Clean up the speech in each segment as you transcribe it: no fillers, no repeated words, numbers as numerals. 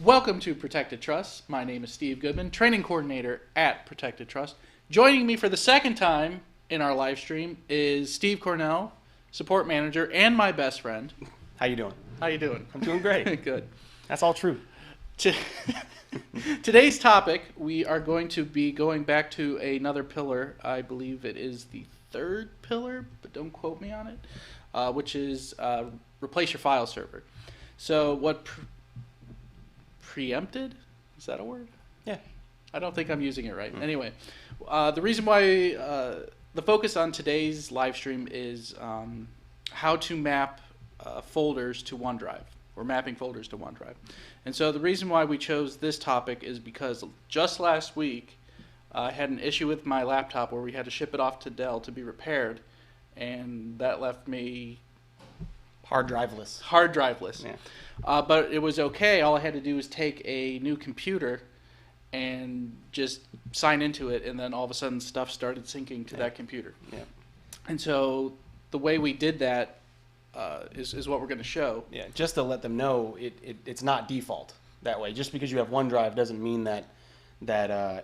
Welcome to Protected Trust. My name is Steve Goodman, training coordinator at Protected Trust. Joining me for the second time in our live stream is Steve Cornell, support manager and my best friend. How you doing? How you doing? I'm doing great. Good. That's all true. Today's topic, we are going to be going back to another pillar. I believe it is the third pillar, but don't quote me on it, which is replace your file server. So what preempted? Is that a word? Yeah. I don't think I'm using it right. Anyway, the reason why the focus on today's live stream is how to map folders to OneDrive, or mapping folders to OneDrive. And so the reason why we chose this topic is because just last week I had an issue with my laptop where we had to ship it off to Dell to be repaired, and that left me Hard driveless. Yeah. But it was okay. All I had to do was take a new computer and just sign into it, and then all of a sudden stuff started syncing to that computer. Yeah. And so the way we did that is what we're going to show. Yeah. Just to let them know, it's not default that way. Just because you have OneDrive doesn't mean that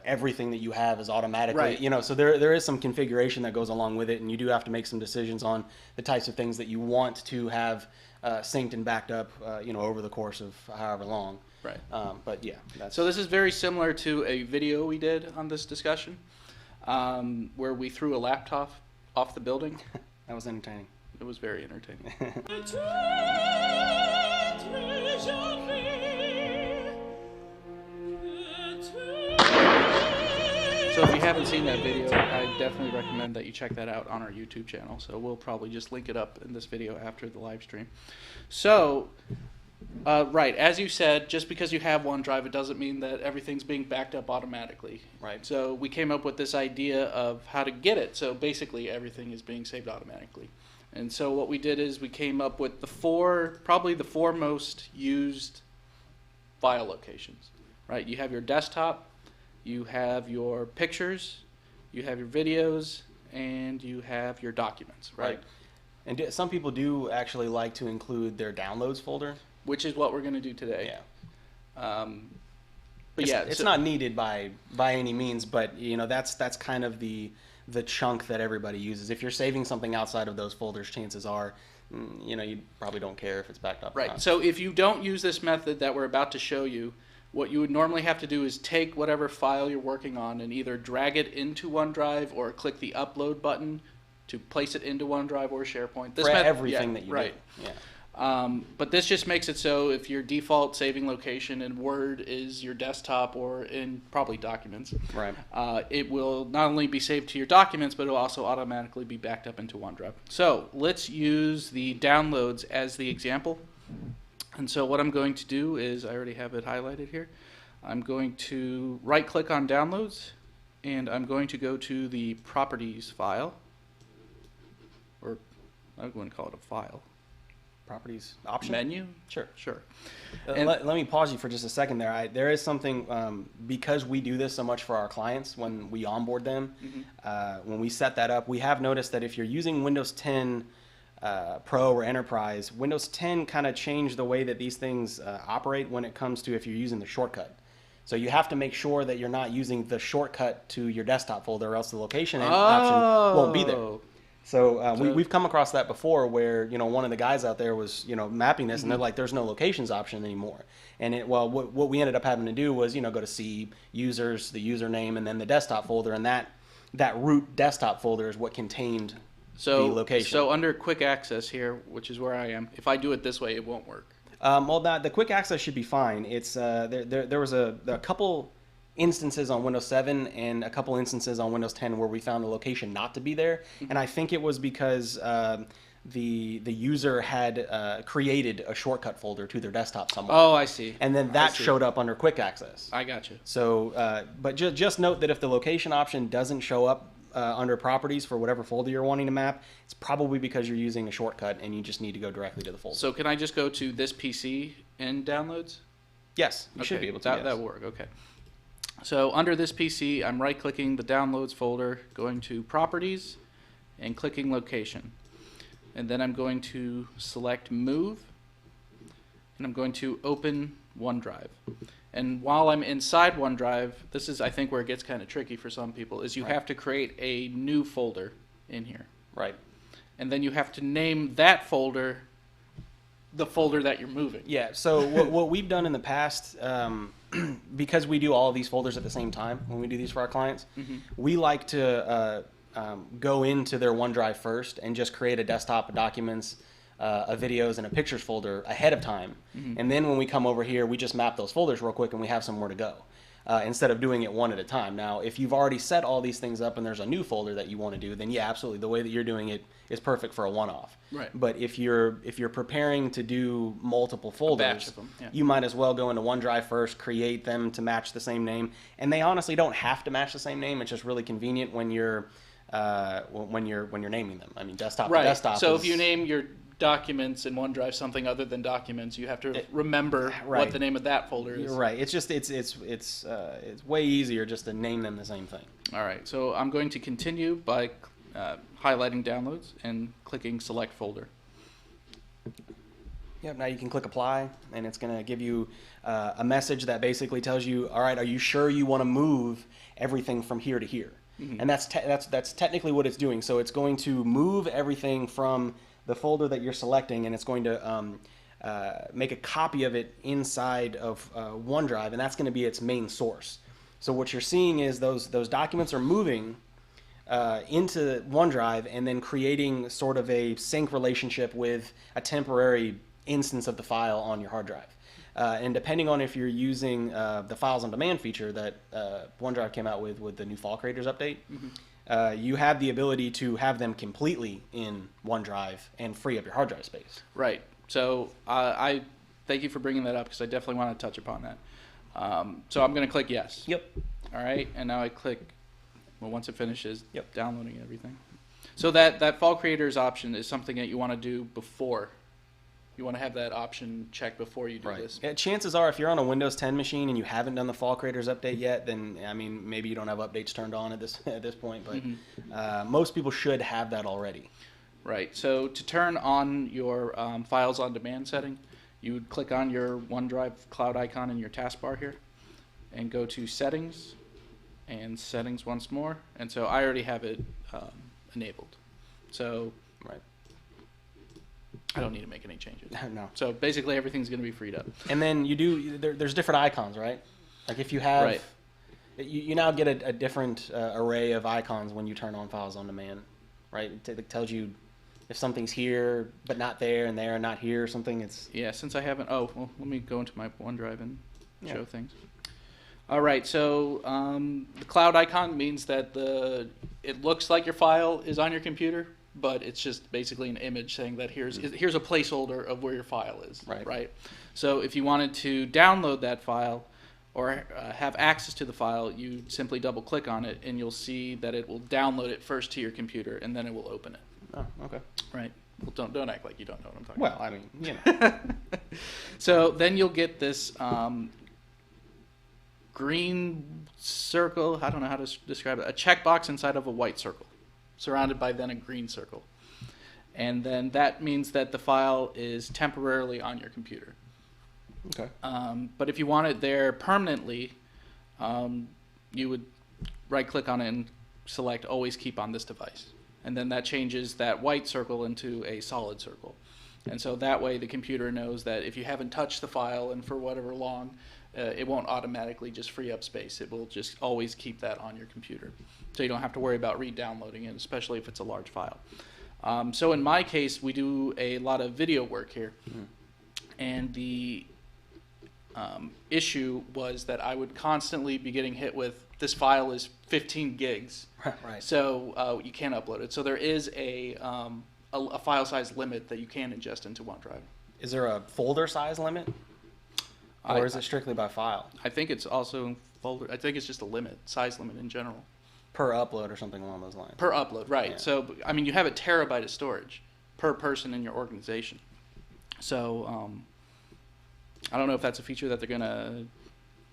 everything that you have is automatically, right. So there is some configuration that goes along with it, and you do have to make some decisions on the types of things that you want to have synced and backed up, over the course of however long. Right. But yeah. So this is very similar to a video we did on this discussion, where we threw a laptop off the building. That was entertaining. It was very entertaining. So if you haven't seen that video, I definitely recommend that you check that out on our YouTube channel. So we'll probably just link it up in this video after the live stream. So, right, as you said, just because you have OneDrive, it doesn't mean that everything's being backed up automatically. Right. So we came up with this idea of how to get it. So basically everything is being saved automatically. And so what we did is we came up with probably the four most used file locations. Right? You have your desktop, you have your pictures, you have your videos, and you have your documents, right? And some people do actually like to include their downloads folder, which is what we're going to do today. Yeah. But it's not needed by any means, but that's kind of the chunk that everybody uses. If you're saving something outside of those folders, chances are, you probably don't care if it's backed up. Right. Or not. So if you don't use this method that we're about to show you, what you would normally have to do is take whatever file you're working on and either drag it into OneDrive or click the upload button to place it into OneDrive or SharePoint. For everything that you do. Yeah. But this just makes it so if your default saving location in Word is your desktop or in probably documents, right. It will not only be saved to your documents, but it will also automatically be backed up into OneDrive. So let's use the downloads as the example. And so what I'm going to do is, I already have it highlighted here, I'm going to right click on downloads, and I'm going to go to the properties file, or I'm going to call it a file. Properties option? Menu? Sure. Let me pause you for just a second there. There is something, because we do this so much for our clients when we onboard them, when we set that up, we have noticed that if you're using Windows 10 Pro or Enterprise, Windows 10 kind of changed the way that these things operate when it comes to if you're using the shortcut. So you have to make sure that you're not using the shortcut to your desktop folder, or else the location option won't be there. So we've come across that before, where one of the guys out there was mapping this, and they're like, "There's no locations option anymore." And what we ended up having to do was go to C, users, the username, and then the desktop folder, and that root desktop folder is what contained the location. So under quick access here, which is where I am, if I do it this way, it won't work. The quick access should be fine. It's there was a couple instances on Windows 7 and a couple instances on Windows 10 where we found the location not to be there, and I think it was because the user had created a shortcut folder to their desktop somewhere. Oh, I see. And then that showed up under quick access. I got you. So, but just note that if the location option doesn't show up under properties for whatever folder you're wanting to map, it's probably because you're using a shortcut and you just need to go directly to the folder. So can I just go to this PC in downloads? Yes, you should be able to. That will work. Okay. So under this PC, I'm right-clicking the downloads folder, going to properties, and clicking location. And then I'm going to select move, and I'm going to open OneDrive. And while I'm inside OneDrive, this is, I think, where it gets kind of tricky for some people, is you have to create a new folder in here. Right. And then you have to name that folder the folder that you're moving. Yeah, so what we've done in the past, because we do all of these folders at the same time when we do these for our clients, we like to go into their OneDrive first and just create a desktop of documents, a videos, and a pictures folder ahead of time. And then when we come over here, we just map those folders real quick and we have somewhere to go. Instead of doing it one at a time. Now, if you've already set all these things up and there's a new folder that you want to do, then yeah, absolutely, the way that you're doing it is perfect for a one-off. Right. But if you're preparing to do multiple folders, batch of them, yeah. you might as well go into OneDrive first, create them to match the same name, and they honestly don't have to match the same name. It's just really convenient when you're naming them. I mean, desktop to desktop. So if you name your documents in OneDrive something other than documents, you have to remember what the name of that folder is. Right. It's just it's way easier just to name them the same thing. All right. So I'm going to continue by highlighting downloads and clicking select folder. Yep. Now you can click apply, and it's going to give you a message that basically tells you, all right, are you sure you want to move everything from here to here? And that's technically what it's doing. So it's going to move everything from the folder that you're selecting, and it's going to make a copy of it inside of OneDrive, and that's going to be its main source. So what you're seeing is those documents are moving into OneDrive and then creating sort of a sync relationship with a temporary instance of the file on your hard drive. And depending on if you're using the Files on Demand feature that OneDrive came out with the new File Creators update, you have the ability to have them completely in OneDrive and free up your hard drive space. Right. So I thank you for bringing that up because I definitely want to touch upon that. So I'm going to click yes. Yep. All right. And now I click, well, once it finishes Yep. downloading everything. So that File Creators option is something that you want to do before. You want to have that option checked before you do this. Yeah, chances are, if you're on a Windows 10 machine and you haven't done the File Creators update yet, then I mean maybe you don't have updates turned on at this point, but most people should have that already. Right. So to turn on your Files on Demand setting, you would click on your OneDrive cloud icon in your taskbar here, and go to Settings, and Settings once more. And so I already have it enabled. So Right. I don't need to make any changes. No. So basically everything's going to be freed up. And then you do there's different icons, right? Like if you have, Right. you now get a different array of icons when you turn on Files on Demand, right? It tells you if something's here but not there, and there and not here, or something. It's Yeah, since I haven't, well, let me go into my OneDrive and show things. All right, so the cloud icon means that it looks like your file is on your computer, but it's just basically an image saying that here's a placeholder of where your file is. Right. So if you wanted to download that file or have access to the file, you simply double click on it, and you'll see that it will download it first to your computer, and then it will open it. Oh, okay. Right. Well, don't act like you don't know what I'm talking Well, I mean, you know. about. So then you'll get this green circle. I don't know how to describe it. A checkbox inside of a white circle, surrounded by then a green circle. And then that means that the file is temporarily on your computer. Okay. But if you want it there permanently, you would right-click on it and select Always Keep on this device. And then that changes that white circle into a solid circle. And so that way the computer knows that if you haven't touched the file and for whatever long, it won't automatically just free up space. It will just always keep that on your computer. So you don't have to worry about re-downloading it, especially if it's a large file. So in my case, we do a lot of video work here. And the issue was that I would constantly be getting hit with, this file is 15 gigs. Right. So you can't upload it. So there is a file size limit that you can ingest into OneDrive. Is there a folder size limit? Or is it strictly by file? I think it's also folder. I think it's just a size limit in general. Per upload or something along those lines. Per upload, right. Yeah. So, I mean, you have a terabyte of storage per person in your organization. So, I don't know if that's a feature that they're going to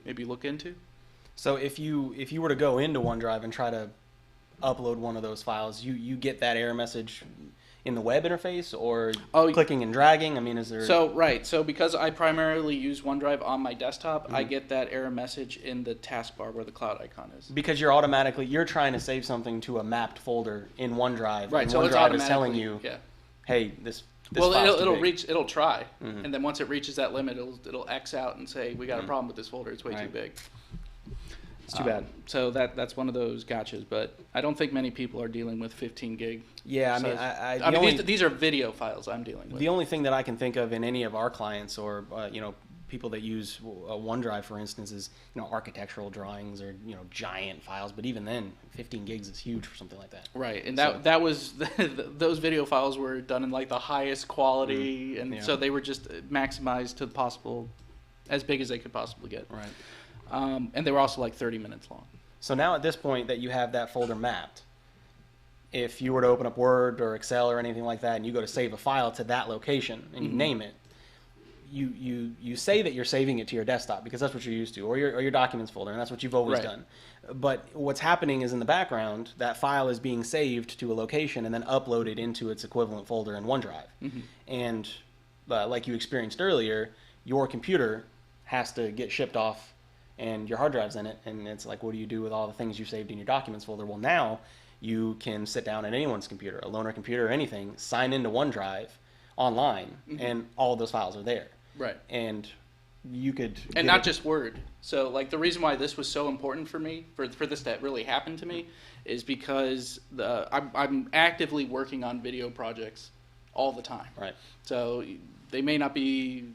maybe look into. So if you were to go into OneDrive and try to upload one of those files, you get that error message in the web interface or Oh, clicking and dragging? I mean, is there... So because I primarily use OneDrive on my desktop, I get that error message in the taskbar where the cloud icon is. Because you're trying to save something to a mapped folder in OneDrive. Right, and so OneDrive it's is automatically telling you, hey, this well, file's too it'll big. it'll try, and then once it reaches that limit, it'll X out and say we got a problem with this folder. It's way too big. It's too bad. So that's one of those gotchas, but I don't think many people are dealing with 15 gig. Yeah, I mean, these are video files I'm dealing with. The only thing that I can think of in any of our clients or people that use OneDrive, for instance, is architectural drawings or giant files. But even then, 15 gigs is huge for something like that. Right, and that was those video files were done in like the highest quality, and so they were just maximized to the possible, as big as they could possibly get. Right. And they were also like 30 minutes long. So now at this point that you have that folder mapped, if you were to open up Word or Excel or anything like that and you go to save a file to that location and you name it, you say that you're saving it to your desktop because that's what you're used to, or your documents folder, and that's what you've always done. But what's happening is in the background, that file is being saved to a location and then uploaded into its equivalent folder in OneDrive. And like you experienced earlier, your computer has to get shipped off and your hard drive's in it, and it's like, what do you do with all the things you saved in your documents folder? Well, now you can sit down at anyone's computer, a loaner computer or anything, sign into OneDrive online, and all of those files are there. Right. And you could... And not just Word. So, like, the reason why this was so important for me, for this to really happen to me, is because I'm actively working on video projects all the time. Right. So they may not be...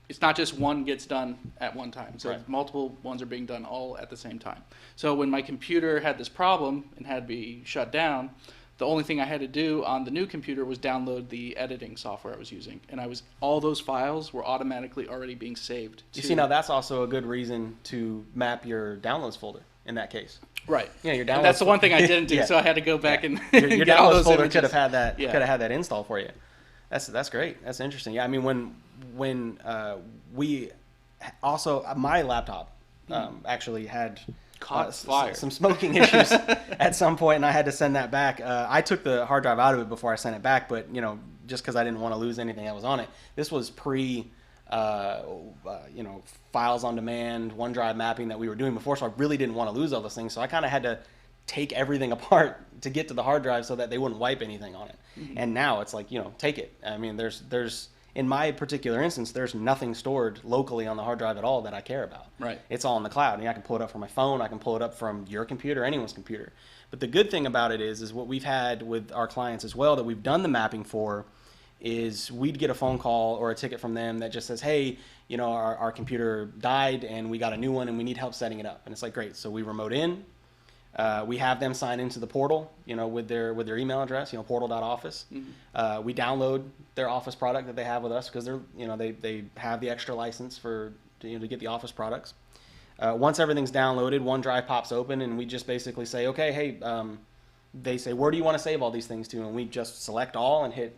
It's not just one gets done at one time. So multiple ones are being done all at the same time. So when my computer had this problem and had to be shut down, the only thing I had to do on the new computer was download the editing software I was using. And all those files were automatically already being saved. You see, now that's also a good reason to map your downloads folder in that case. Right. Yeah, your downloads. That's the one thing I didn't do, so I had to go back and your get all downloads those folder images. could have had that. Could have had that install for you. That's great. That's interesting. Yeah, I mean when we also my laptop actually had caught fire, some smoking issues at some point, and I had to send that back. I took the hard drive out of it before I sent it back, but just because I didn't want to lose anything that was on it. This was pre files on demand, OneDrive mapping that we were doing before, so I really didn't want to lose all those things. So I kind of had to take everything apart to get to the hard drive so that they wouldn't wipe anything on it. And now it's like, take it. I mean, there's in my particular instance, there's nothing stored locally on the hard drive at all that I care about. Right. It's all in the cloud. I can pull it up from my phone. I can pull it up from your computer, anyone's computer. But the good thing about it is what we've had with our clients as well that we've done the mapping for is we'd get a phone call or a ticket from them that just says, hey, our computer died and we got a new one and we need help setting it up. And it's like, great. So we remote in. We have them sign into the portal, with their email address, portal.office. We download their Office product that they have with us because they're, they have the extra license to get the Office products. Once everything's downloaded, OneDrive pops open, and we just basically say, okay, hey, they say, where do you want to save all these things to? And we just select all and hit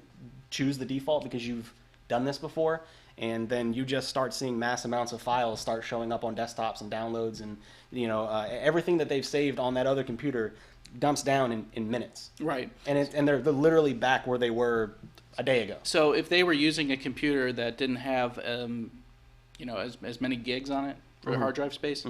choose the default because you've done this before. And then you just start seeing mass amounts of files start showing up on desktops and downloads, and everything that they've saved on that other computer dumps down in minutes. Right. And they're literally back where they were a day ago. So if they were using a computer that didn't have as many gigs on it for hard drive space,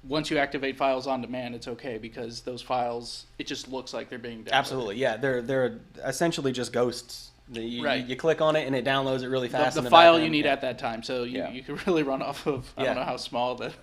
once you activate files on demand, it's okay because those files, it just looks like they're being downloaded. Absolutely, yeah. They're essentially just ghosts. You click on it and it downloads it really fast. The file you need at that time, so you can really run off of. I don't know how small that.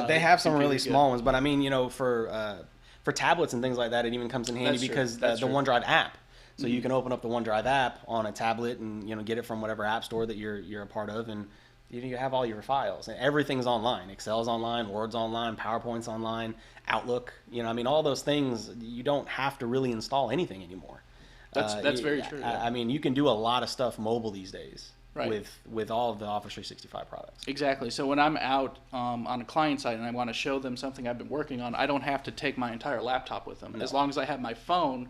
They have some really small ones, but I mean, for tablets and things like that, it even comes in handy because the OneDrive app. So you can open up the OneDrive app on a tablet and get it from whatever app store that you're a part of, and you have all your files. And everything's online. Excel's online, Word's online, PowerPoint's online, Outlook. All those things. You don't have to really install anything anymore. That's very true. Yeah. I mean, you can do a lot of stuff mobile these days right. with all of the Office 365 products. Exactly. So when I'm out on a client site and I want to show them something I've been working on, I don't have to take my entire laptop with them. No. As long as I have my phone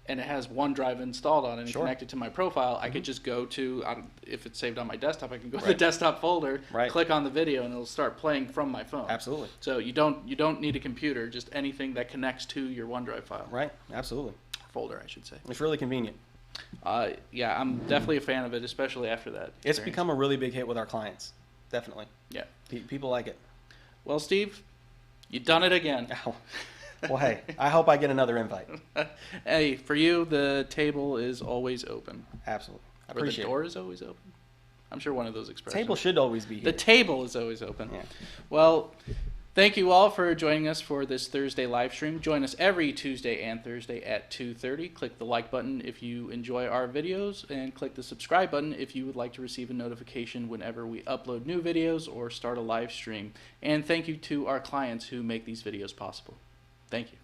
and it has OneDrive installed on it and connected to my profile, I could just go to, if it's saved on my desktop, I can go to the desktop folder, click on the video, and it'll start playing from my phone. Absolutely. So you don't need a computer, just anything that connects to your OneDrive file. Right. Absolutely. folder, I should say. It's really convenient. Yeah, I'm definitely a fan of it, especially after that. It's become a really big hit with our clients. Definitely. Yeah. People like it. Well, Steve, you done it again. Oh. Well, hey, I hope I get another invite. Hey, for you, the table is always open. Absolutely. I Or the appreciate door it. is always open. I'm sure one of those expressions. Table should always be The here. table is always open. Yeah. Well, thank you all for joining us for this Thursday live stream. Join us every Tuesday and Thursday at 2:30. Click the like button if you enjoy our videos, and click the subscribe button if you would like to receive a notification whenever we upload new videos or start a live stream. And thank you to our clients who make these videos possible. Thank you.